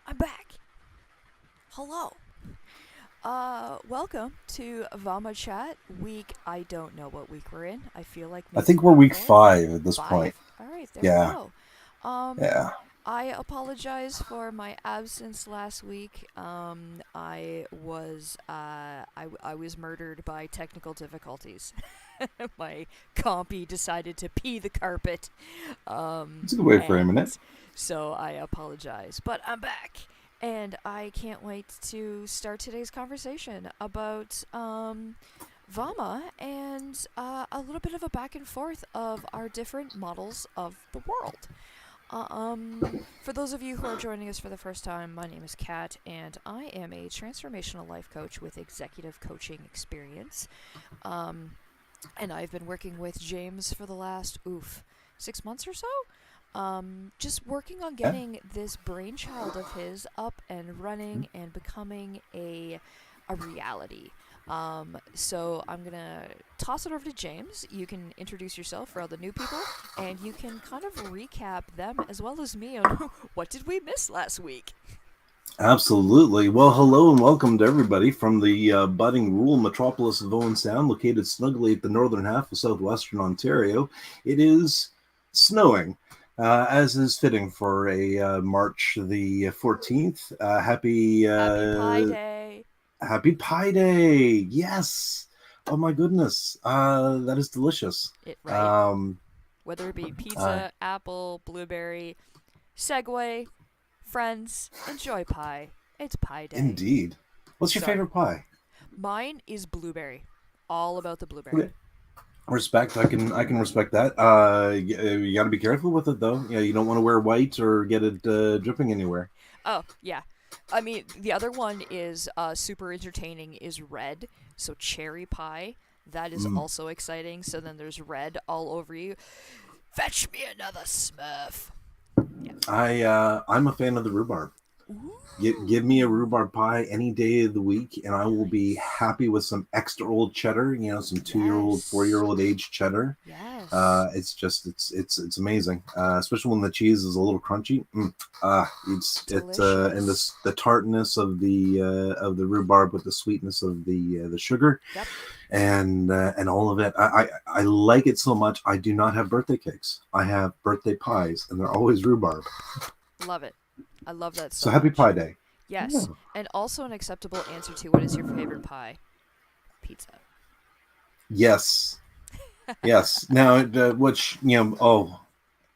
I'm back. Hello. Welcome to VAWMA Chat week. I don't know what week we're in. I feel like I maybe think we're week week four, 5 at this point. five. All right, there we Yeah, go. Um, yeah. I apologize for my absence last week. I was murdered by technical difficulties. My compy decided to pee the carpet. It's a good way of framing And it. so I apologize, but I'm back. And I can't wait to start today's conversation about VAMA and a little bit of a back and forth of our different models of the world. For those of you who are joining us for the first time, my name is Kat, and I am a transformational life coach with executive coaching experience. Um, and I've been working with James for the last 6 months or so. Just working on Yeah, getting this brainchild of his up and running and becoming a reality. So I'm gonna toss it over to James. You can introduce yourself for all the new people, and you can kind of recap them as well as me on what did we miss last week. absolutely. Well, hello and welcome to everybody from the budding rural metropolis of Owen Sound, located snugly at the northern half of southwestern Ontario. It is snowing, as is fitting for a March the 14th. Happy Pie Day! Happy Pie Day! Yes. Oh my goodness, that is delicious. It right. Um, Whether it be uh, pizza, apple, blueberry, Segway, friends, enjoy pie. It's Pie Day. Indeed. What's your Sorry. favorite pie? Mine is blueberry. All about the blueberry. Okay. Respect. I can respect that. You got to be careful with it though. Yeah, you don't want to wear white or get it dripping anywhere. Oh, yeah. I mean, the other one is super entertaining is red. So cherry pie. That is Mm. also exciting. So then there's red all over you. Fetch me another Smurf. Yeah. I'm a fan of the rhubarb. Give me a Ooh. rhubarb pie any day of the week, and I will be Nice. happy with some extra old cheddar. Some 2-year-old, Yes. 4-year-old aged cheddar. Yes. It's amazing, especially when the cheese is a little crunchy. And Delicious. this the tartness of the rhubarb with the sweetness of the sugar, Yep. and all of it. I like it so much. I do not have birthday cakes. I have birthday pies, and they're always rhubarb. Love it. I love that So so happy much. Pie Day. Yeah. Yes. And also an acceptable answer to what is your favorite pie? Pizza. Yes. Yes. Now, which oh,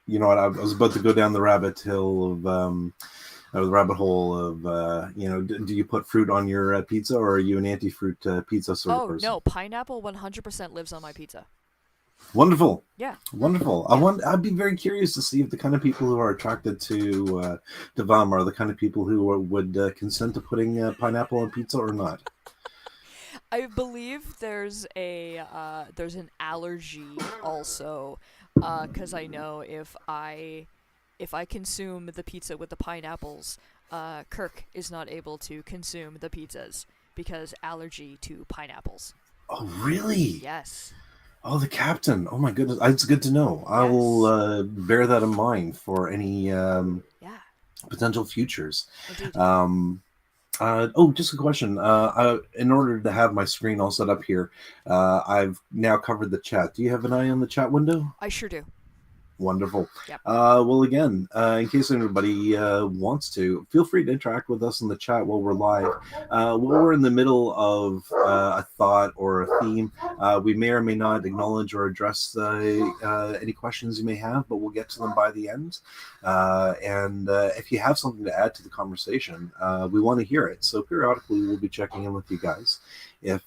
you know what? I was about to go down the rabbit hill of the rabbit hole of do you put fruit on your pizza, or are you an anti-fruit pizza sort of Oh, person? no. Pineapple 100% lives on my pizza. Wonderful. Yeah. Wonderful. Yeah. I'd be very curious to see if the kind of people who are attracted to VAM are the kind of people who would consent to putting pineapple on pizza or not. I believe there's an allergy also, because I know if I consume the pizza with the pineapples, Kirk is not able to consume the pizzas because allergy to pineapples. Oh, really? Yes. Oh, the captain. Oh my goodness, it's good to know. I will Yes. bear that in mind for any Yeah. potential futures. Indeed. Um, just a question. In order to have my screen all set up here, I've now covered the chat. Do you have an eye on the chat window? I sure do. Wonderful. Yep. Well, again, in case anybody wants to, feel free to interact with us in the chat while we're live. While we're in the middle of a thought or a theme, we may or may not acknowledge or address any questions you may have, but we'll get to them by the end. And if you have something to add to the conversation, we want to hear it. So periodically, we'll be checking in with you guys if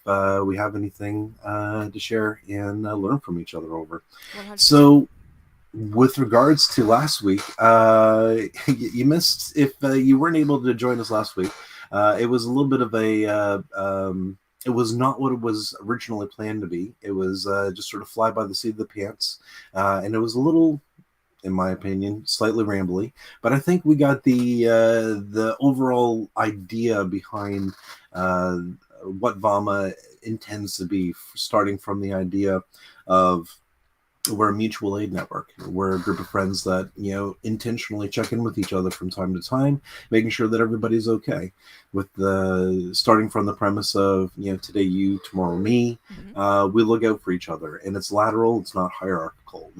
we have anything to share and learn from each other over. 100%. So, with regards to last week, you missed if you weren't able to join us last week. It was a little bit of a. It was not what it was originally planned to be. It was just sort of fly by the seat of the pants, and it was a little, in my opinion, slightly rambly. But I think we got the overall idea behind what VAWMA intends to be, starting from the idea of we're a mutual aid network. We're a group of friends that, intentionally check in with each other from time to time, making sure that everybody's okay. With the starting from the premise of, today you, tomorrow me, we look out for each other, and it's lateral. It's not hierarchical.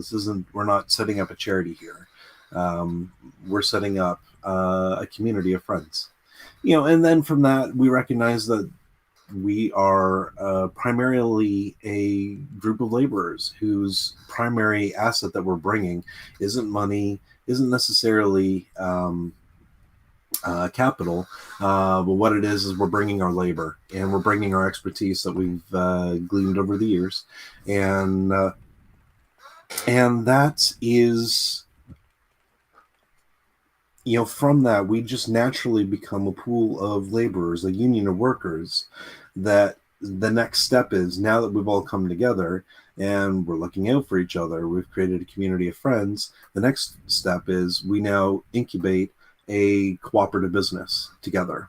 We're not setting up a charity here. We're setting up a community of friends. And then from that, we recognize that we are primarily a group of laborers whose primary asset that we're bringing isn't money, isn't necessarily capital, but what it is we're bringing our labor, and we're bringing our expertise that we've gleaned over the years, and that is, from that we just naturally become a pool of laborers, a union of workers, that the next step is, now that we've all come together and we're looking out for each other, we've created a community of friends, the next step is we now incubate a cooperative business together.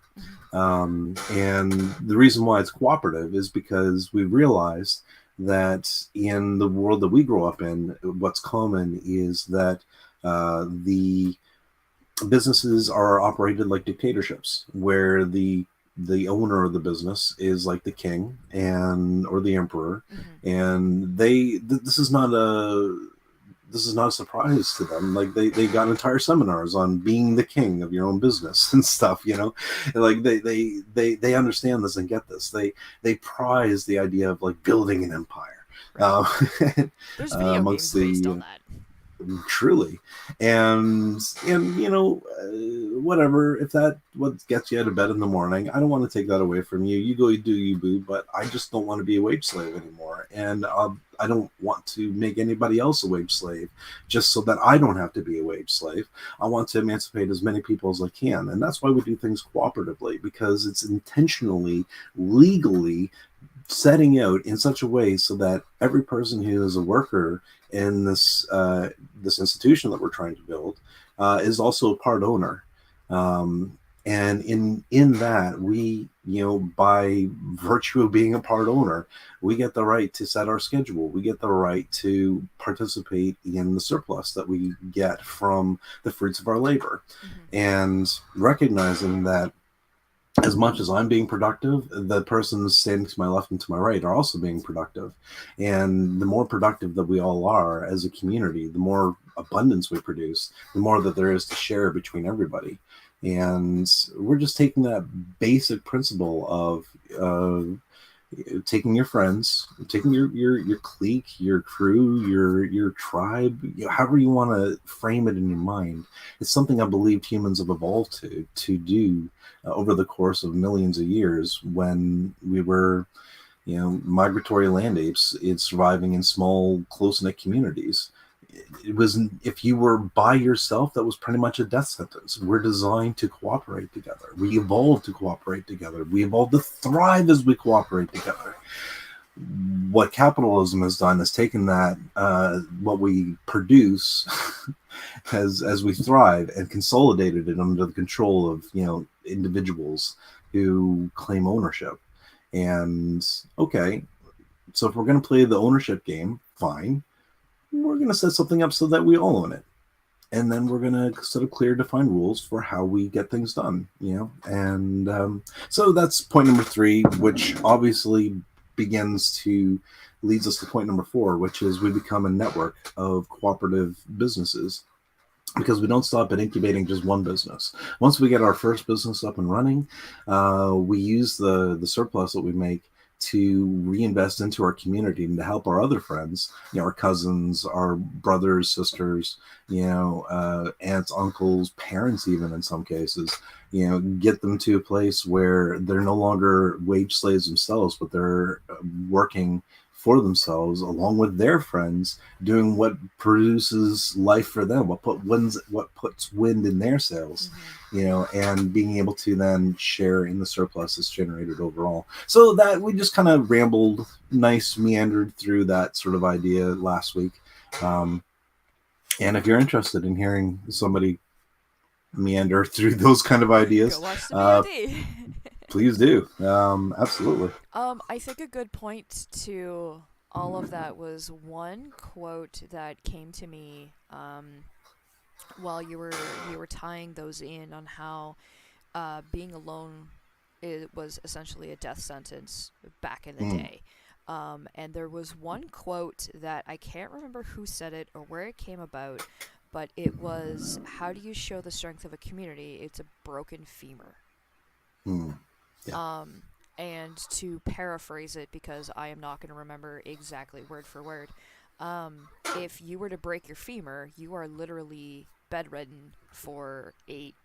And the reason why it's cooperative is because we realized that in the world that we grow up in, what's common is that the businesses are operated like dictatorships, where the owner of the business is like the king or the emperor, and this is not a surprise to them. Like they got entire seminars on being the king of your own business and stuff. Like they understand this and get this. They prize the idea of like building an empire. Right. There's video Amongst games based on that. Truly, and whatever, if that what gets you out of bed in the morning, I don't want to take that away from you. You go, you do you, boo. But I just don't want to be a wage slave anymore, and I don't want to make anybody else a wage slave just so that I don't have to be a wage slave. I want to emancipate as many people as I can, and that's why we do things cooperatively, because it's intentionally, legally setting out in such a way so that every person who is a worker in this institution that we're trying to build is also a part owner, and in that we, by virtue of being a part owner, we get the right to set our schedule. We get the right to participate in the surplus that we get from the fruits of our labor, and recognizing that as much as I'm being productive, the persons standing to my left and to my right are also being productive. And the more productive that we all are as a community, the more abundance we produce, the more that there is to share between everybody. And we're just taking that basic principle of taking your friends, taking your clique, your crew, your tribe, however you want to frame it in your mind. It's something I believe humans have evolved to do over the course of millions of years, when we were, migratory land apes. It's surviving in small, close-knit communities. it was, if you were by yourself, that was pretty much a death sentence. We're designed to cooperate together. We evolved to cooperate together. We evolved to thrive as we cooperate together. What capitalism has done is taken that, what we produce as we thrive, and consolidated it under the control of, individuals who claim ownership. And okay, so if we're going to play the ownership game, fine, we're going to set something up so that we all own it, and then we're going to set up clear defined rules for how we get things done, and so that's point number 3, which obviously leads us to point number 4, which is we become a network of cooperative businesses, because we don't stop at incubating just one business. Once we get our first business up and running, we use the surplus that we make to reinvest into our community and to help our other friends, our cousins, our brothers, sisters, aunts, uncles, parents, even in some cases, get them to a place where they're no longer wage slaves themselves, but they're working for themselves along with their friends, doing what produces life for them, what puts wind in their sails, and being able to then share in the surplus that's generated overall. So that we just kind of meandered through that sort of idea last week. And if you're interested in hearing somebody meander through those kind of ideas, go watch the VOD. Please do. Absolutely. I think a good point to all of that was one quote that came to me while you were tying those in on how being alone was essentially a death sentence back in the day. And there was one quote that I can't remember who said it or where it came about, but it was, "How do you show the strength of a community? It's a broken femur." Yeah. And to paraphrase it, because I am not going to remember exactly word for word, if you were to break your femur, you are literally bedridden for 8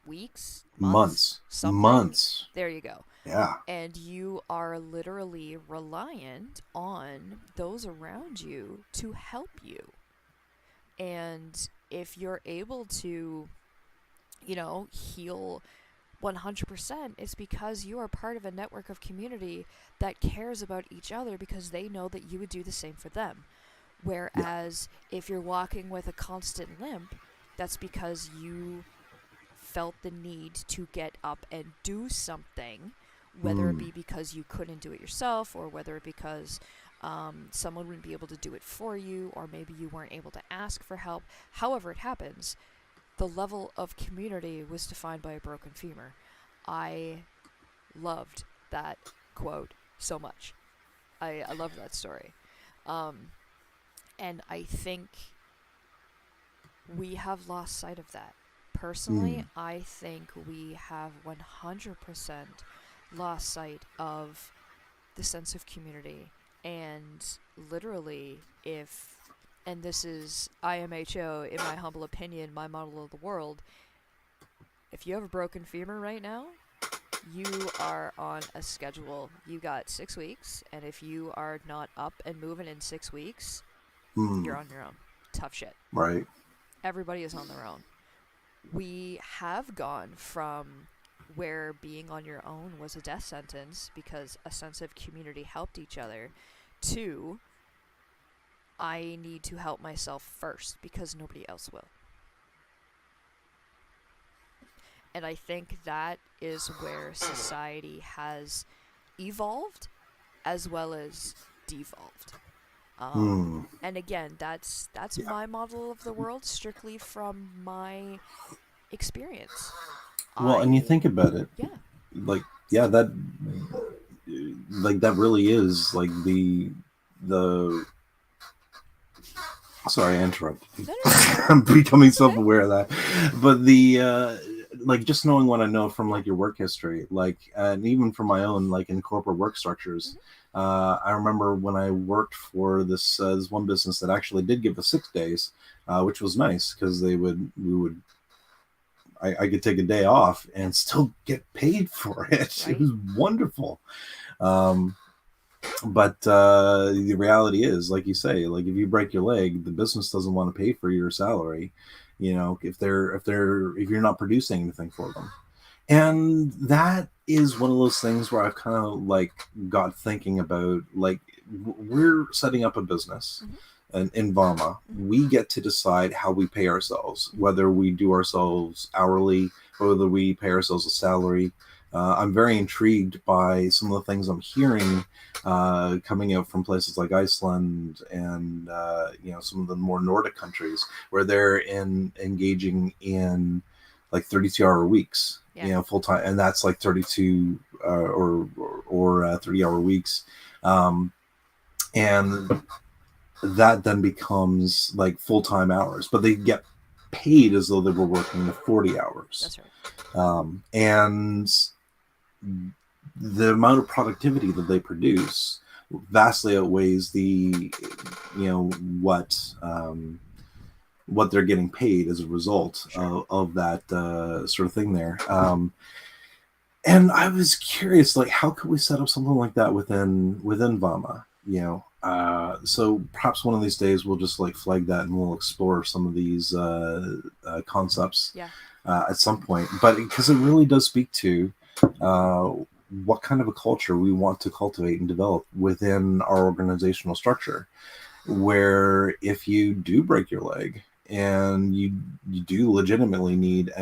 weeks, months, something. Months. There you go. Yeah. And you are literally reliant on those around you to help you. And if you're able to, heal 100%, it's because you are part of a network of community that cares about each other, because they know that you would do the same for them. Whereas if you're walking with a constant limp, that's because you felt the need to get up and do something, whether it be because you couldn't do it yourself, or whether it because someone wouldn't be able to do it for you, or maybe you weren't able to ask for help. However it happens, the level of community was defined by a broken femur. I loved that quote so much. I love that story. And I think we have lost sight of that. Personally, I think we have 100% lost sight of the sense of community. And literally, and this is IMHO, in my humble opinion, my model of the world, if you have a broken femur right now, you are on a schedule. You got 6 weeks, and if you are not up and moving in 6 weeks, you're on your own. Tough shit. Right. Everybody is on their own. We have gone from where being on your own was a death sentence because a sense of community helped each other, to I need to help myself first because nobody else will. And I think that is where society has evolved as well as devolved. And again, that's my model of the world, strictly from my experience. Well, and you think about it, that really is like the sorry, I interrupted. I'm becoming self-aware of that, but just knowing what I know from your work history, and even from my own in corporate work structures. I remember when I worked for this one business that actually did give us 6 days, which was nice because I could take a day off and still get paid for it. Right. It was wonderful. But the reality is, like you say, like if you break your leg, the business doesn't want to pay for your salary. If you're not producing anything for them, and that is one of those things where I've kind of like got thinking about, like, we're setting up a business, Mm-hmm. and in VAWMA, Mm-hmm. we get to decide how we pay ourselves, Mm-hmm. whether we do ourselves hourly, whether we pay ourselves a salary. I'm very intrigued by some of the things I'm hearing coming out from places like Iceland and some of the more Nordic countries, where they're engaging in like 32-hour weeks, Yeah. full time, and that's like 32 or 30-hour weeks, and that then becomes like full time hours, but they get paid as though they were working the 40 hours, That's right. and the amount of productivity that they produce vastly outweighs the you know what they're getting paid as a result Sure. of that sort of thing there. And I was curious, like, how could we set up something like that within VAWMA? So perhaps one of these days we'll just like flag that and we'll explore some of these concepts Yeah. at some point. But because it really does speak to uh, what kind of a culture we want to cultivate and develop within our organizational structure, where if you do break your leg and you do legitimately need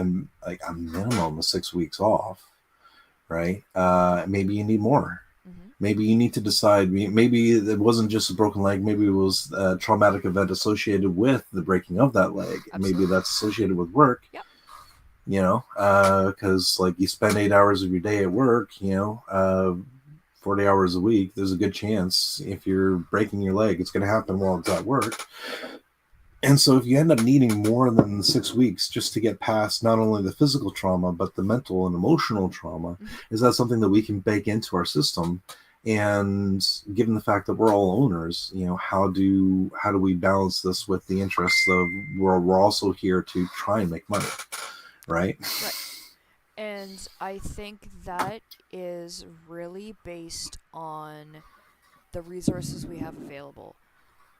like a minimum of 6 weeks off, right? Maybe you need more. Mm-hmm. Maybe you need to decide. Maybe it wasn't just a broken leg. Maybe it was a traumatic event associated with the breaking of that leg. Maybe Absolutely. that's associated with work. Yep. Because like you spend 8 hours of your day at work, 40 hours a week. There's a good chance if you're breaking your leg, it's going to happen while it's at work. And so if you end up needing more than 6 weeks just to get past not only the physical trauma, but the mental and emotional trauma, Mm-hmm. is that something that we can bake into our system? And given the fact that we're all owners, how do we balance this with the interests of we're also here to try and make money, right? Right. And I think that is really based on the resources we have available.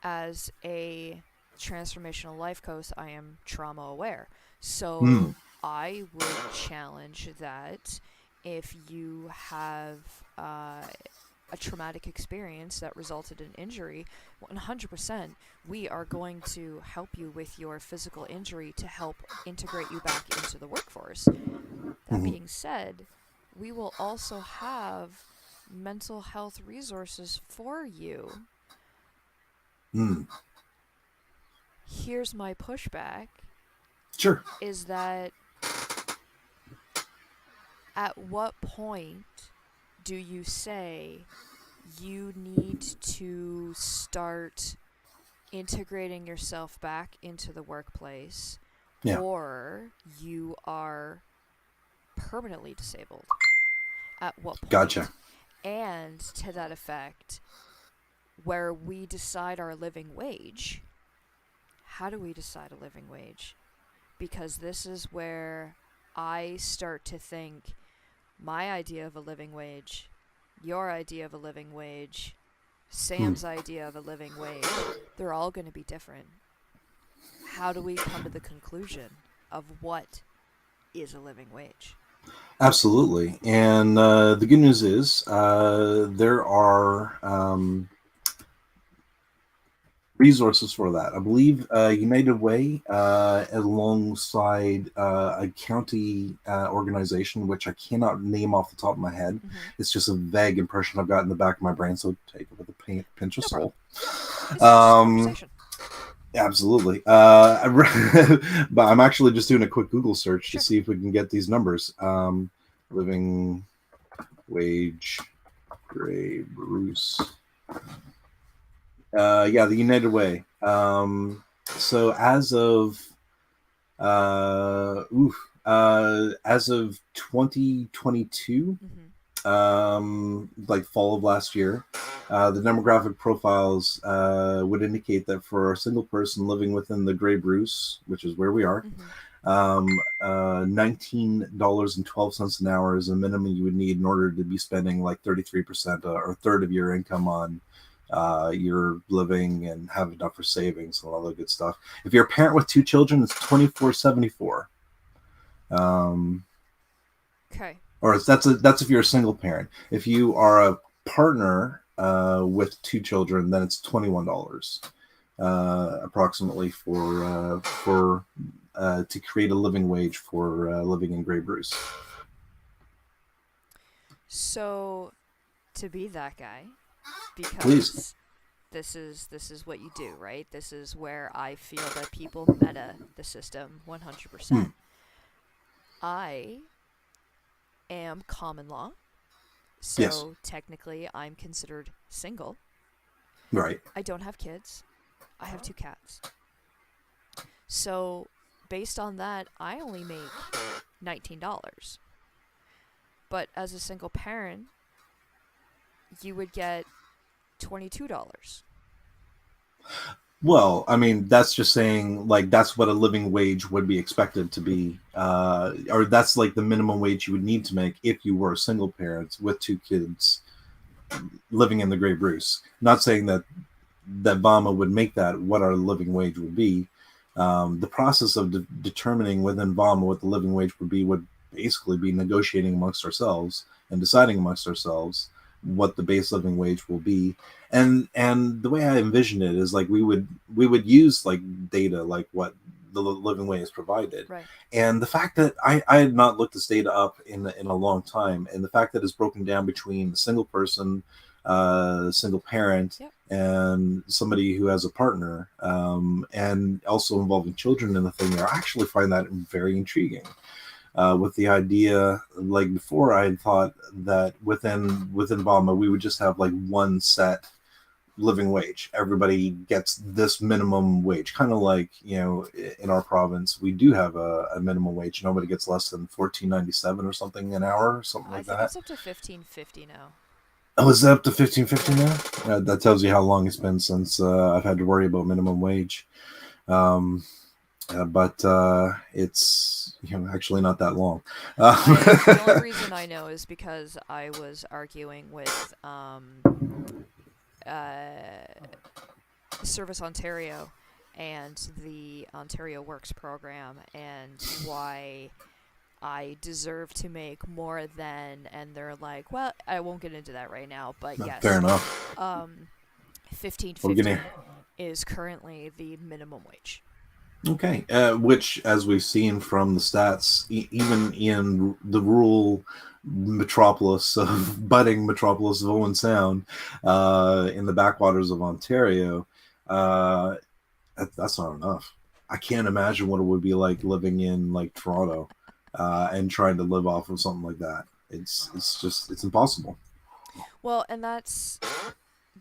As a transformational life coach, I am trauma aware. Mm. So I would challenge that if you have a traumatic experience that resulted in injury, 100% we are going to help you with your physical injury to help integrate you back into the workforce. That Mm-hmm. being said, we will also have mental health resources for you. Mm. Here's my pushback Sure. is that at what point do you say you need to start integrating yourself back into the workplace Yeah. or you are permanently disabled? At what Gotcha. point? And to that effect, where we decide our living wage, how do we decide a living wage? Because this is where I start to think my idea of a living wage, your idea of a living wage, Mm. Sam's idea of a living wage, they're all going to be different. How do we come to the conclusion of what is a living wage? Absolutely. And the good news is there are resources for that. I believe United Way, alongside a county organization, which I cannot name off the top of my head. Mm-hmm. It's just a vague impression I've got in the back of my brain, so take it with a pinch of No problem. salt. This is just a Um, conversation. Absolutely. But I'm actually just doing a quick Google search to Sure. see if we can get these numbers. Living wage, Gray, Bruce. Yeah, the United Way. So uh, oof, as of 2022, Mm-hmm. like fall of last year, the demographic profiles would indicate that for a single person living within the Grey Bruce, which is where we are, Mm-hmm. $19.12 an hour is a minimum you would need in order to be spending like 33% or a third of your income on your living and have enough for savings and all that good stuff. If you're a parent with two children, it's $24.74. Okay. Or that's if you're a single parent. If you are a partner with two children, then it's $21 approximately for to create a living wage for living in Grey Bruce. So to be that guy, Please. because this is what you do, right? This is where I feel that people meta the system 100%. I am common law, Yes. so technically I'm considered single. Right. I don't have kids. I have two cats. So based on that, I only make $19. But as a single parent, you would get $22. Well, I mean, that's just saying like that's what a living wage would be expected to be, or that's like the minimum wage you would need to make if you were a single parent with two kids living in the Grey Bruce. Not saying that VAWMA would make that what our living wage would be. The process of determining within VAWMA what the living wage would be would basically be negotiating amongst ourselves and deciding amongst ourselves what the base living wage will be. And the way I envision it is like we would use like data like what the living wage is provided. Right. And the fact that I had not looked this data up in a long time, and the fact that it's broken down between a single person, single parent, Yep. and somebody who has a partner, and also involving children in the thing there, I actually find that very intriguing. With the idea, like before, I had thought that within VAWMA we would just have like one set living wage. Everybody gets this minimum wage, kind of like in our province we do have a minimum wage. Nobody gets less than $14.97 or something an hour, or something I like think that. it's up to $15.50 now. Oh, is that up to $15.50 now? That tells you how long it's been since I've had to worry about minimum wage. Um, but it's actually not that long. The only reason I know is because I was arguing with uh, Service Ontario and the Ontario Works program and why I deserve to make more than, and they're like, well, I won't get into that right now, but Fair yes, enough. We're $15.50 gonna is currently the minimum wage. Okay, which, as we've seen from the stats, even in the rural metropolis of budding metropolis of Owen Sound, in the backwaters of Ontario, uh, that's not enough. I can't imagine what it would be like living in like Toronto, and trying to live off of something like that. It's impossible. Well, and that's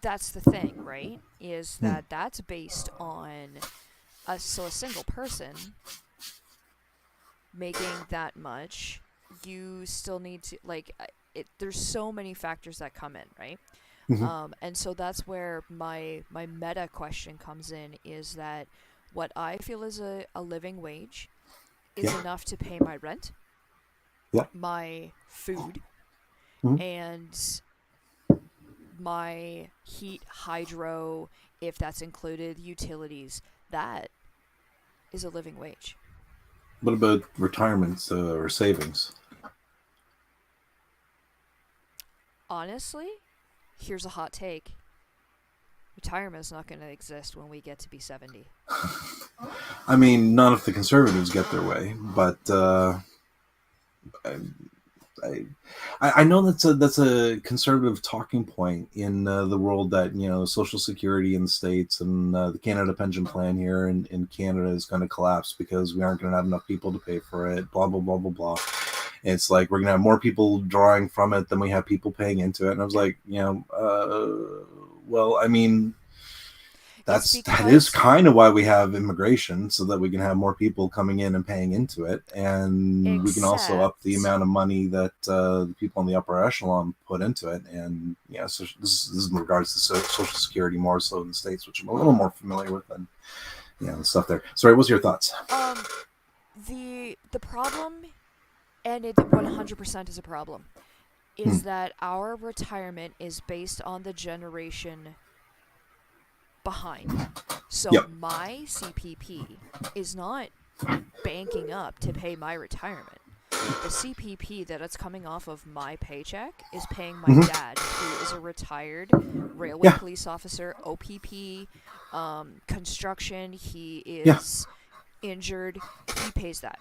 the thing, right? Is Hmm. that that's based on a single person making that much. You still need to like it. There's so many factors that come in, right? Mm-hmm. And so that's where my meta question comes in, is that what I feel is a living wage is Yeah. enough to pay my rent, Yeah. my food, Mm-hmm. and my heat, hydro, if that's included, utilities. That is a living wage. What about retirements or savings? Honestly, here's a hot take. Retirement is not going to exist when we get to be 70. I mean, not if the conservatives get their way, but I, I know that's a conservative talking point in the world, that Social Security in the States and the Canada Pension Plan here in Canada is going to collapse because we aren't going to have enough people to pay for it. Blah blah blah blah blah. It's like we're going to have more people drawing from it than we have people paying into it. And I was like, well, I mean, It's that is because kind of why we have immigration, so that we can have more people coming in and paying into it, and we can also up the except amount of money that the people in the upper echelon put into it. And so this is in regards to Social Security more so in the States, which I'm a little more familiar with than the stuff there. Sorry, what's your thoughts? the problem, and it 100% is a problem, Hmm. is that our retirement is based on the generation behind. So Yep. my CPP is not banking up to pay my retirement. The CPP that it's coming off of my paycheck is paying my Hmm. dad, who is a retired railway Yeah. police officer, OPP, construction. He Yeah. is injured. He pays that.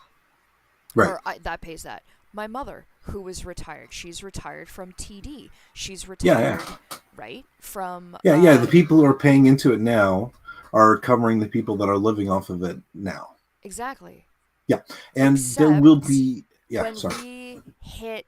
Right. That pays that. My mother, who is retired, she's retired from TD. She's Yeah. Yeah. retired, right, from Yeah. Yeah. The people who are paying into it now are covering the people that are living off of it now. exactly. Yeah. And there will Except be. Yeah. when Sorry. we hit